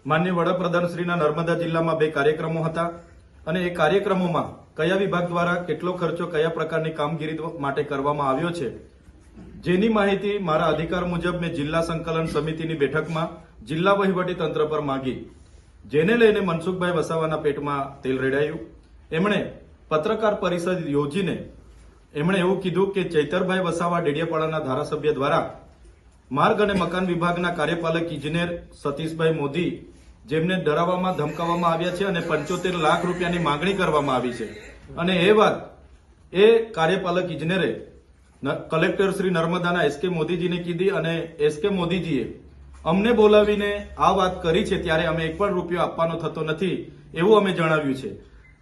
માનनीय વડાપ્રધાનશ્રીના નર્મદા જિલ્લામાં 2 કાર્યક્રમો હતા અને એ કાર્યક્રમોમાં કયા વિભાગ દ્વારા કેટલો ખર્ચો કયા પ્રકારની કામગીરી માટે કરવામાં આવ્યો છે જેની માહિતી મારા અધિકાર મુજબ મેં જિલ્લા સંકલન સમિતિની બેઠકમાં જિલ્લા વહીવટી તંત્ર પર માંગી, જેને લઈને મનસુખભાઈ વસાવાના પેટમાં તેલ રેડાયું। એમણે પત્રકાર પરિષદ યોજીને એમણે એવું કીધું કે ચૈતરભાઈ વસાવા ડેડિયાપાડાના ધારાસભ્ય દ્વારા માર્ગ અને મકાન વિભાગના કાર્યપાલક ઇજનેર સતીશભાઈ મોદી જેમને ડરાવવામાં ધમકાવવામાં આવ્યા છે અને 75 લાખ રૂપિયાની માંગણી કરવામાં આવી છે અને એ વાત એ કાર્યપાલક ઇજનેરે કલેક્ટર શ્રી નર્મદાના એસકે મોદીજીને કીધી અને એસકે મોદીજીએ અમને બોલાવીને આ વાત કરી છે ત્યારે અમે 1 પણ રૂપિયો આપવાનો થતો નથી એવું અમે જણાવ્યું છે।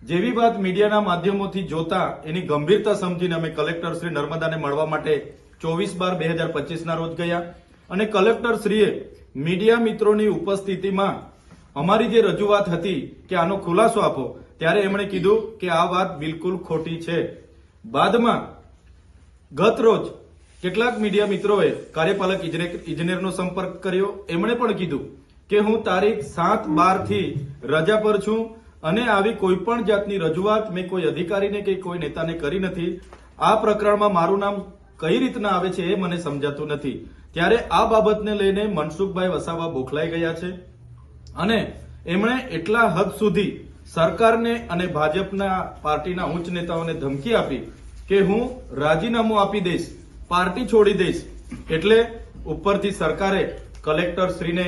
જેવી વાત મીડિયાના માધ્યમોથી જોતા એની ગંભીરતા સમજીને અમે કલેક્ટર શ્રી નર્મદાને મળવા માટે 24/12/2025 ના રોજ ગયા અને કલેક્ટર શ્રીએ મીડિયા મિત્રોની ઉપસ્થિતિમાં અમારી જે રજૂઆત હતી કે આનો ખુલાસો આપો ત્યારે એમણે કીધું કે આ વાત બિલકુલ ખોટી છે। બાદમાં ગત રોજ કેટલાક મીડિયા મિત્રોએ કાર્યપાલક ઇજનેરનો સંપર્ક કર્યો। એમણે પણ કીધું કે હું તારીખ 7/12 થી રજા પર છું અને આવી કોઈ પણ જાતની રજૂઆત મેં કોઈ અધિકારીને કે કોઈ નેતાને કરી નથી। આ પ્રકરણમાં મારું નામ કઈ રીતના આવે છે એ મને સમજાતું નથી। ત્યારે આ બાબતને લઈને મનસુખભાઈ વસાવા બોખલાઈ ગયા છે અને એમણે એટલા હદ સુધી સરકારને અને ભાજપના પાર્ટીના ઉચ્ચ નેતાઓને ધમકી આપી કે હું રાજીનામું આપી દઈશ, પાર્ટી છોડી દઈશ। એટલે ઉપરથી સરકારે કલેક્ટર શ્રીને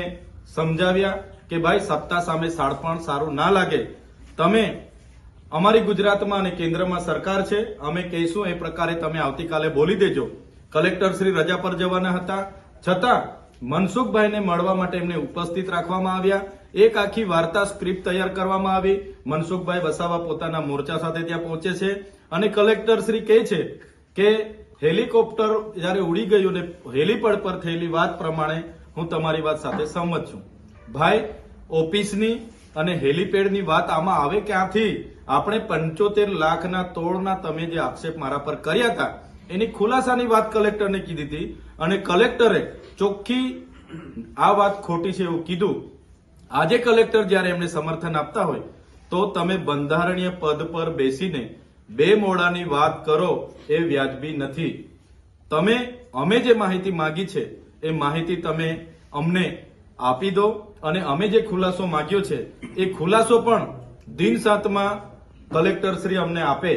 સમજાવ્યા કે ભાઈ સત્તા સામે શાણપણ સારું ના લાગે, તમે અમારી ગુજરાતમાં અને કેન્દ્રમાં સરકાર છે, અમે કહીશું એ પ્રકારે તમે આવતીકાલે બોલી દેજો। કલેક્ટર શ્રી રજા પર જવાના હતા છતાં મનસુખભાઈને મળવા માટે એમને ઉપસ્થિત રાખવામાં આવ્યા। એક આખી વાર્તા સ્ક્રિપ્ટ તૈયાર કરવામાં આવી। મનસુખભાઈ વસાવા પોતાના મોરચા સાથે ત્યાં પહોંચે છે અને કલેક્ટર શ્રી કહે છે કે હેલિકોપ્ટર જયારે ઉડી ગયું ને હેલીપેડ પર થયેલી વાત પ્રમાણે હું તમારી વાત સાથે સહમત છું। ભાઈ ઓફિસની અને હેલીપેડની વાત આમાં આવે ક્યાંથી? આપણે 75 લાખના તોડના તમે જે આક્ષેપ મારા પર કર્યા હતા એની ખુલાસાની વાત કલેક્ટરને કીધી હતી અને કલેક્ટરે ચોખ્ખી આ વાત ખોટી છે એવું કીધું। આજે કલેક્ટર જયારે એમને સમર્થન આપતા હોય તો તમે બંધારણીય પદ પર બેસીને 2 મોડાની વાત કરો એ વ્યાજબી નથી। તમે અમે જે માહિતી માંગી છે એ માહિતી તમે અમને આપી દો અને અમે જે ખુલાસો માંગ્યો છે એ ખુલાસો પણ દિન 7માં કલેક્ટર શ્રી અમને આપે।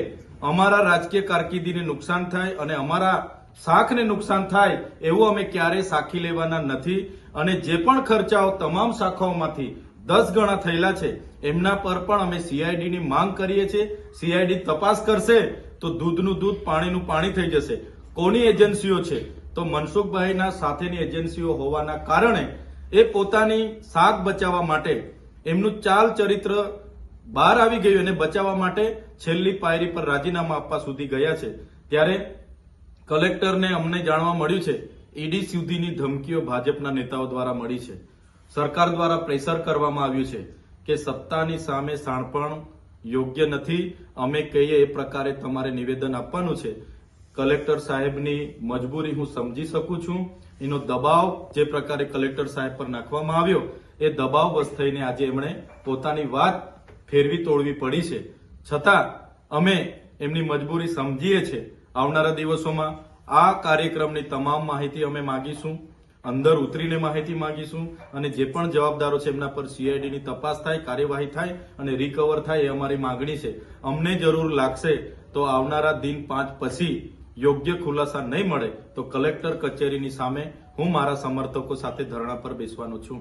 અમારા રાજકીય કારકિર્દીને નુકસાન થાય અને અમારા શાખને નુકસાન થાય એવું અમે ક્યારેય સાખી લેવાના નથી અને જે પણ ખર્ચાઓ તમામ શાખાઓમાંથી 10 ગણા થયેલા છે એમના પર પણ અમે સીઆઈડીની માંગ કરીએ છીએ। સીઆઈડી તપાસ કરશે તો દૂધનું દૂધ પાણીનું પાણી થઈ જશે। કોની એજન્સીઓ છે? તો મનસુખભાઈના સાથેની એજન્સીઓ હોવાના કારણે એ પોતાની શાખ બચાવવા માટે એમનું ચાલ ચરિત્ર બહાર આવી ગયું અને બચાવવા માટે છેલ્લી પાયરી પર રાજીનામા આપવા સુધી ગયા છે। ત્યારે કલેક્ટરને અમને જાણવા મળ્યું છે ઈડી સુધીની ધમકીઓ ભાજપના નેતાઓ દ્વારા મળી છે। સરકાર દ્વારા પ્રેશર કરવામાં આવ્યું છે કે સત્તાની સામે શાણપણ યોગ્ય નથી, અમે કહીએ એ પ્રકારે તમારે નિવેદન આપવાનું છે। કલેક્ટર સાહેબની મજબૂરી હું સમજી શકું છું। એનો દબાવ જે પ્રકારે કલેક્ટર સાહેબ પર નાખવામાં આવ્યો એ દબાવવશ થઈને આજે એમણે પોતાની વાત ફેરવી તોડવી પડી છે। છતાં અમે એમની મજબૂરી સમજીએ છીએ। આવનારા દિવસોમાં આ કાર્યક્રમની તમામ માહિતી અમે માંગીશું, અંદર ઉતરીને માહિતી માંગીશું અને જે પણ જવાબદારો છે એમના પર સીઆઈડીની તપાસ થાય, કાર્યવાહી થાય અને રિકવર થાય એ અમારી માંગણી છે। અમને જરૂર લાગશે તો આવનારા દિન 5 પછી યોગ્ય ખુલાસા નહીં મળે તો કલેક્ટર કચેરીની સામે હું મારા સમર્થકો સાથે ધરણા પર બેસવાનો છું।